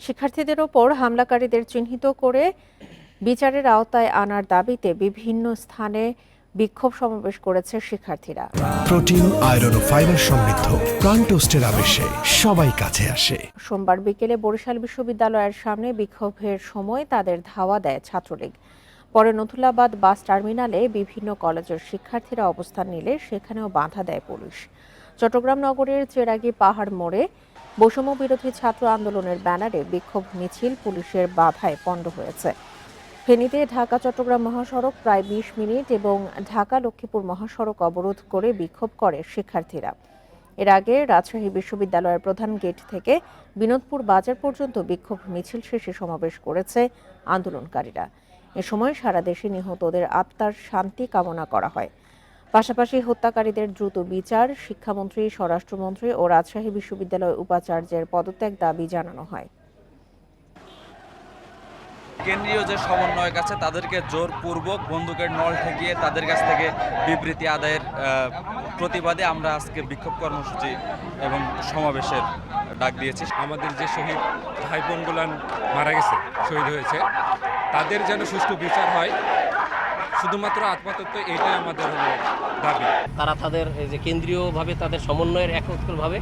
শিক্ষার্থীদের ওপর হামলাকারীদের চিহ্নিত করে বিচারের আওতায় আনার দাবিতে বিভিন্ন স্থানে বিক্ষোভ সমাবেশ করেছে শিক্ষার্থীরা। প্রোটিন, আয়রন ও ফাইবার সমৃদ্ধ প্রাণ টোস্টের আবেশে সবাই কাছে আসে। সোমবার বিকেলে বরিশাল বিশ্ববিদ্যালয়ের সামনে বিক্ষোভের সময় তাদের ধাওয়া দেয় ছাত্রলীগ। পরে নথুল্লাবাদ বাস টার্মিনালে বিভিন্ন কলেজের শিক্ষার্থীরা অবস্থান নিলে সেখানেও বাধা দেয় পুলিশ। চট্টগ্রাম নগরের চেরাগী পাহাড় মোড়ে বৈষম্য বিরোধী ছাত্র আন্দোলনের ব্যানারে বিক্ষোভ মিছিল পুলিশের বাধায় পণ্ড হয়েছে। ফেনীতে ঢাকা চট্টগ্রাম মহাসড়ক প্রায় ২০ মিনিট এবং ঢাকা লক্ষ্মীপুর মহাসড়ক অবরোধ করে বিক্ষোভ করে শিক্ষার্থীরা। এর আগে রাজশাহী বিশ্ববিদ্যালয়ের প্রধান গেট থেকে বিনোদপুর বাজার পর্যন্ত বিক্ষোভ মিছিল শেষে সমাবেশ করেছে আন্দোলনকারীরা। এ সময় সারা দেশে নিহতদের আত্মার শান্তি কামনা করা হয়। পাশাপাশি হত্যাকারীদের দ্রুত বিচার, শিক্ষামন্ত্রী, স্বরাষ্ট্রমন্ত্রী ও রাজশাহী বিশ্ববিদ্যালয় উপাচার্যের পদত্যাগ দাবি জানানো হয়। কেন্দ্রীয় যে সমন্বয়ক আছে তাদেরকে জোরপূর্বক বন্দুকের নল ঠেকিয়ে তাদের কাছ থেকে বিবৃতি আদায়ের প্রতিবাদে আমরা আজকে বিক্ষোভ কর্মসূচি এবং সমাবেশের ডাক দিয়েছি। আমাদের যে শহীদ ভাই বোনগুলো মারা গেছে, শহীদ হয়েছে, তাদের যেন সুষ্ঠু বিচার হয়, শুধুমাত্র আত্মতত্ত্ব এটাই আমাদের হলো দাবি। তারা তাদের যে কেন্দ্রীয়ভাবে তাদের সমন্বয়ের একত্রভাবে